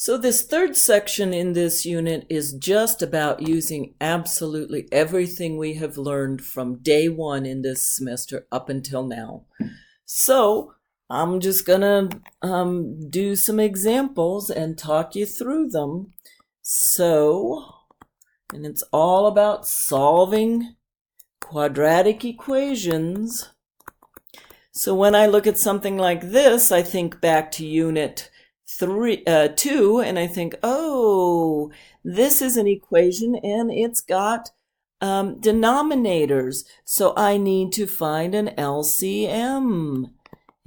So this third section in this unit is just about using absolutely everything we have learned from day one in this semester up until now. So I'm just gonna do some examples and talk you through them. And it's all about solving quadratic equations. So when I look at something like this, I think back to unit 2, and I think, oh, this is an equation and it's got denominators. So I need to find an LCM.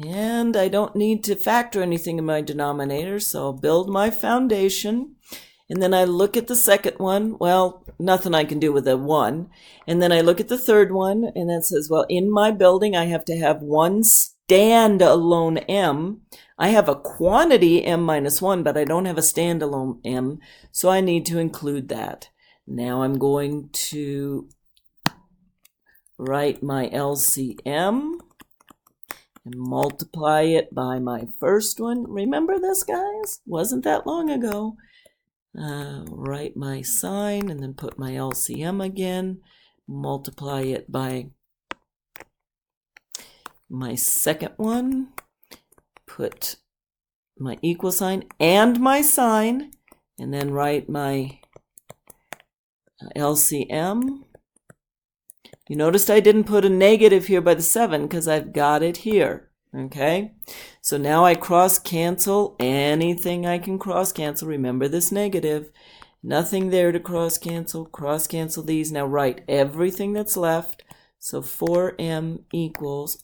And I don't need to factor anything in my denominator, so I'll build my foundation. And then I look at the second one. Well, nothing I can do with a 1. And then I look at the third one, and that says, well, in my building, I have to have one standalone m. I have a quantity m minus 1, but I don't have a standalone m, so I need to include that. Now I'm going to write my LCM and multiply it by my first one. Remember this, guys? Wasn't that long ago. Write my sign and then put my LCM again. Multiply it by my second one. Put my equal sign and my sign. And then write my LCM. You noticed I didn't put a negative here by the 7 because I've got it here, okay? So now I cross cancel anything I can cross cancel. Remember this negative. Nothing there to cross cancel these. Now write everything that's left. So 4m equals,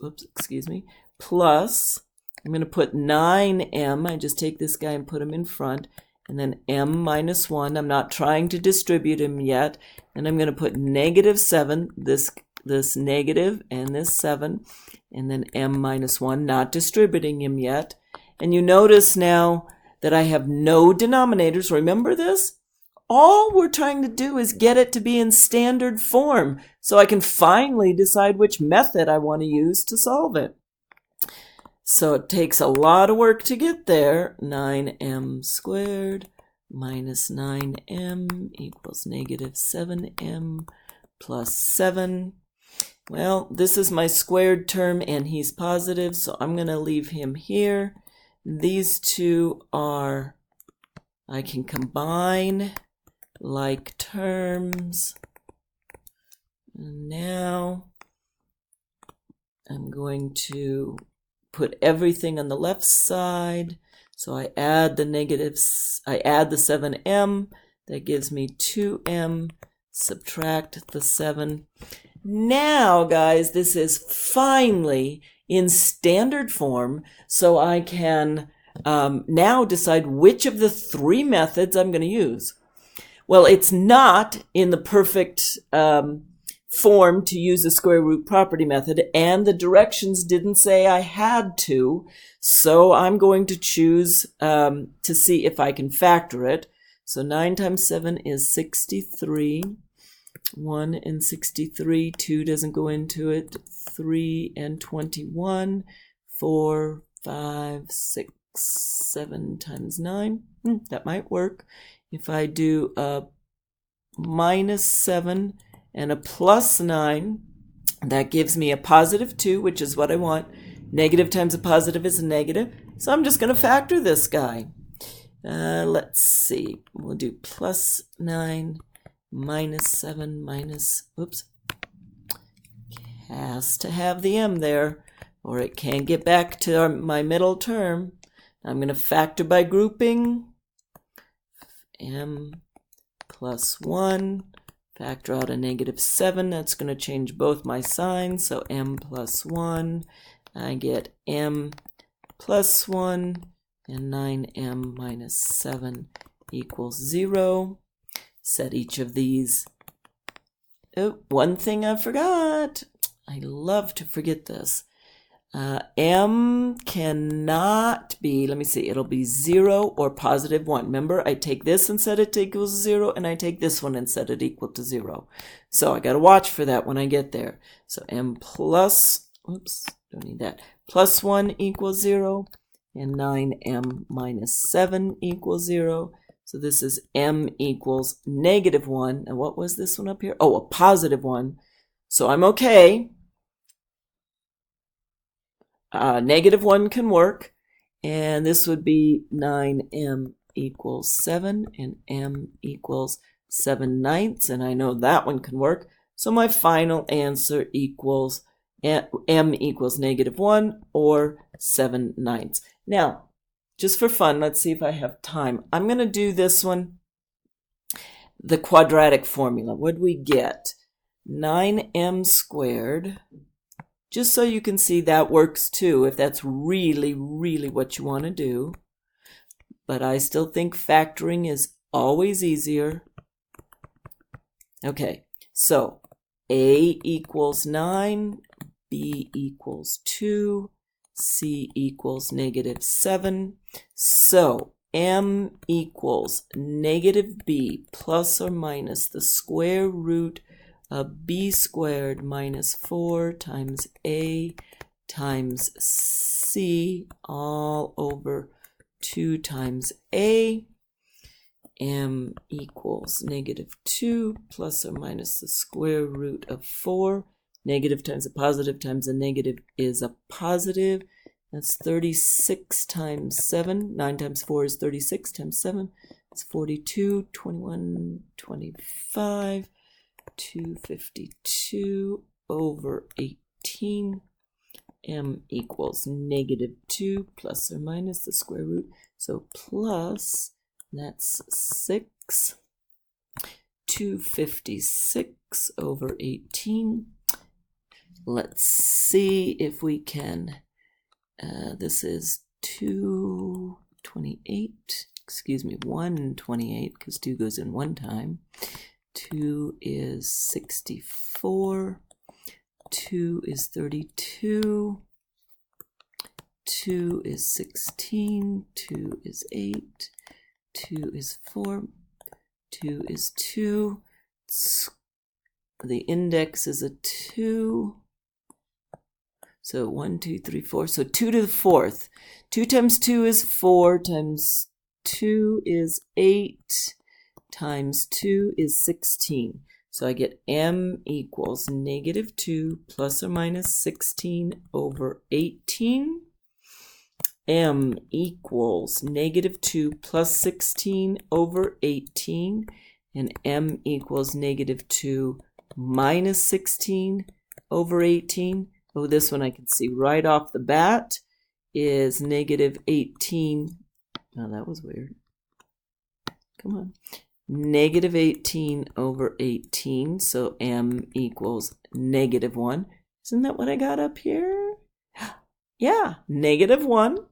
plus, I'm going to put 9m. I just take this guy and put him in front. And then m minus 1, I'm not trying to distribute him yet. And I'm going to put negative 7, this negative and this 7, and then m minus 1, not distributing him yet. And you notice now that I have no denominators. Remember this? All we're trying to do is get it to be in standard form so I can finally decide which method I want to use to solve it. So it takes a lot of work to get there. 9m squared minus 9m equals negative 7m plus 7. Well, this is my squared term and he's positive, so I'm going to leave him here. These two are, I can combine like terms. And now I'm going to put everything on the left side. So I add the negatives, I add the 7m, that gives me 2m, subtract the 7. Now, guys, this is finally in standard form, so I can now decide which of the 3 methods I'm going to use. Well, it's not in the perfect form to use the square root property method, and the directions didn't say I had to, so I'm going to choose to see if I can factor it. So 9 times 7 is 63. 1 and 63, 2 doesn't go into it, 3 and 21, 4, 5, 6, 7 times 9, that might work. If I do a minus 7 and a plus 9, that gives me a positive 2, which is what I want. Negative times a positive is a negative, so I'm just going to factor this guy. Let's see, we'll do plus 9 minus 7 minus, has to have the m there, or it can't get back to my middle term. I'm going to factor by grouping. M plus 1, factor out a negative 7. That's going to change both my signs, so m plus 1. I get m plus 1, and 9m minus 7 equals 0. Set each of these. Oh, one thing I forgot. I love to forget this. M cannot be, let me see, it'll be 0 or positive 1. Remember, I take this and set it to equals 0, and I take this one and set it equal to 0. So I got to watch for that when I get there. So m plus, don't need that, plus 1 equals 0, and 9m minus 7 equals 0. So this is m equals negative 1. And what was this one up here? Oh, a positive 1. So I'm okay. Negative 1 can work. And this would be 9m equals 7 and m equals 7/9. And I know that one can work. So my final answer equals m equals negative 1 or 7/9. Now, just for fun, let's see if I have time. I'm going to do this one, the quadratic formula. What do we get? 9m squared. Just so you can see that works too, if that's really, really what you want to do. But I still think factoring is always easier. Okay, so a equals 9, b equals 2, c equals negative 7. So m equals negative b plus or minus the square root of b squared minus 4 times a times c all over 2 times a. M equals negative 2 plus or minus the square root of 4. Negative times a positive times a negative is a positive. That's 36 times 7. 9 times 4 is 36 times 7. It's 42, 21, 25, 252 over 18. M equals negative 2 plus or minus the square root. So plus, that's 6. 256 over 18. Let's see if we can, this is 228, excuse me, 128, because 2 goes in one time. 2 is 64. 2 is 32. 2 is 16. 2 is 8. 2 is 4. 2 is 2. The index is a 2. So 1, 2, 3, 4. So 2 to the 4th. 2 times 2 is 4 times 2 is 8 times 2 is 16. So I get m equals negative 2 plus or minus 16 over 18. M equals negative 2 plus 16 over 18. And m equals negative 2 minus 16 over 18. Oh, this one I can see right off the bat is negative 18. Oh, that was weird. Come on. Negative 18 over 18. So m equals negative 1. Isn't that what I got up here? Yeah, negative 1.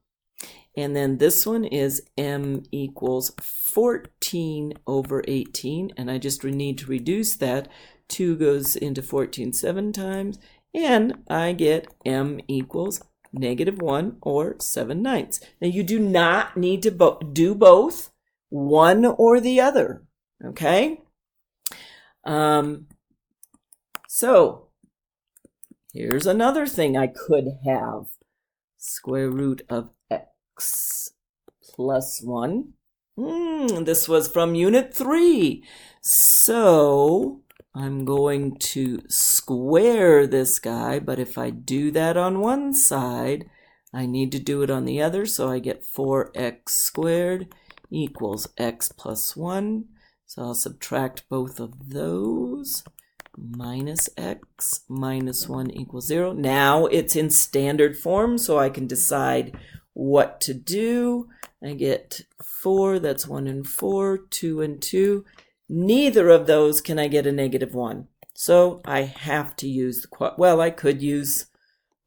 And then this one is m equals 14 over 18. And I just need to reduce that. 2 goes into 14 7 times. And I get m equals negative 1 or 7/9. Now you do not need to do both, one or the other. Okay? So here's another thing I could have. Square root of x plus 1. This was from Unit 3. So I'm going to square this guy, but if I do that on one side, I need to do it on the other, so I get 4x squared equals x plus 1. So I'll subtract both of those. Minus x minus 1 equals 0. Now it's in standard form, so I can decide what to do. I get 4, that's 1 and 4, 2 and 2. Neither of those can I get a negative 1. So I have to use the, well, I could use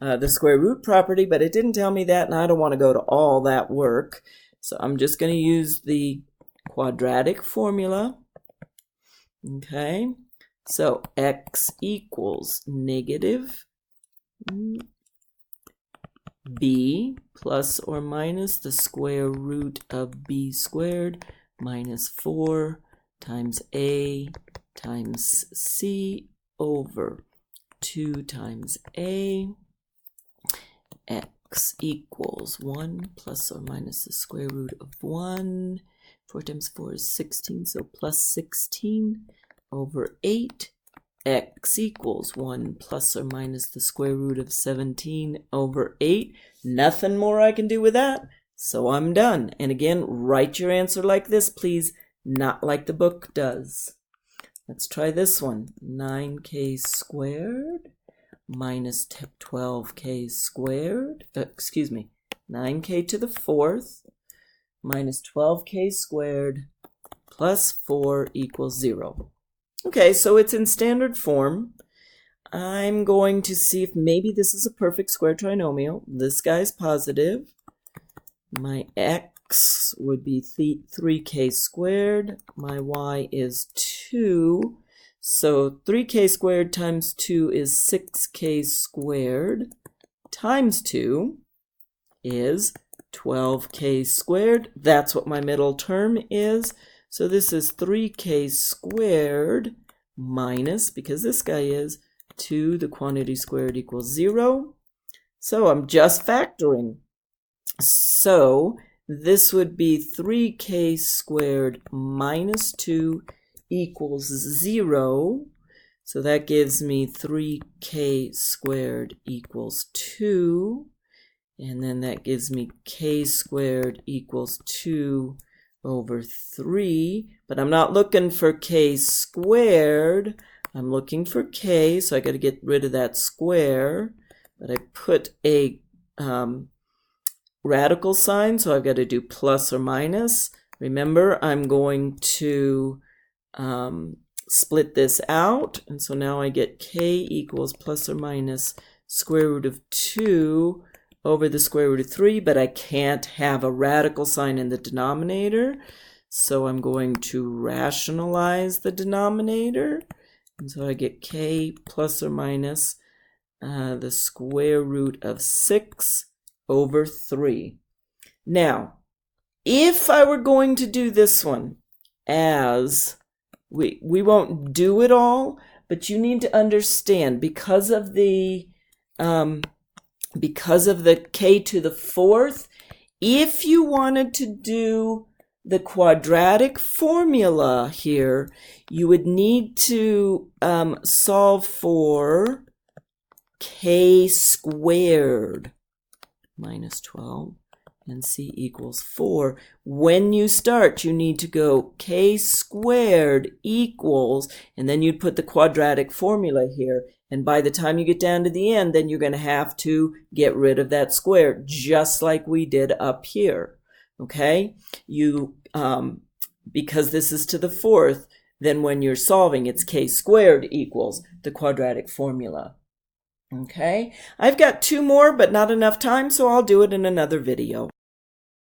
the square root property, but it didn't tell me that, and I don't want to go to all that work. So I'm just going to use the quadratic formula. Okay, so x equals negative b plus or minus the square root of b squared minus 4 times a times c over 2 times a. x equals 1 plus or minus the square root of 1. 4 times 4 is 16, so plus 16 over 8. X equals 1 plus or minus the square root of 17 over 8. Nothing more I can do with that, so I'm done. And again, write your answer like this, please, not like the book does. Let's try this one. 9k squared minus 12k squared, 9k to the 4th minus 12k squared plus 4 equals 0. Okay, so it's in standard form. I'm going to see if maybe this is a perfect square trinomial. This guy's positive. My x would be 3k squared. My y is 2. So 3k squared times 2 is 6k squared times 2 is 12k squared. That's what my middle term is. So this is 3k squared minus, because this guy is 2, the quantity squared equals 0. So I'm just factoring. So this would be 3k squared minus 2 equals 0. So that gives me 3k squared equals 2. And then that gives me k squared equals 2 over 3. But I'm not looking for k squared. I'm looking for k, so I got to get rid of that square. But I put a radical sign, so I've got to do plus or minus. Remember, I'm going to split this out. And so now I get k equals plus or minus square root of 2 over the square root of 3, but I can't have a radical sign in the denominator, so I'm going to rationalize the denominator, and so I get k plus or minus the square root of 6 over 3. Now, if I were going to do this one as, we won't do it all, but you need to understand, because of the k to the 4th, if you wanted to do the quadratic formula here, you would need to solve for k squared minus 12 and c equals 4. When you start, you need to go k squared equals, and then you'd put the quadratic formula here. And by the time you get down to the end, then you're going to have to get rid of that square, just like we did up here. Okay? Because this is to the 4th, then when you're solving, it's k squared equals the quadratic formula. Okay? I've got 2 more, but not enough time, so I'll do it in another video.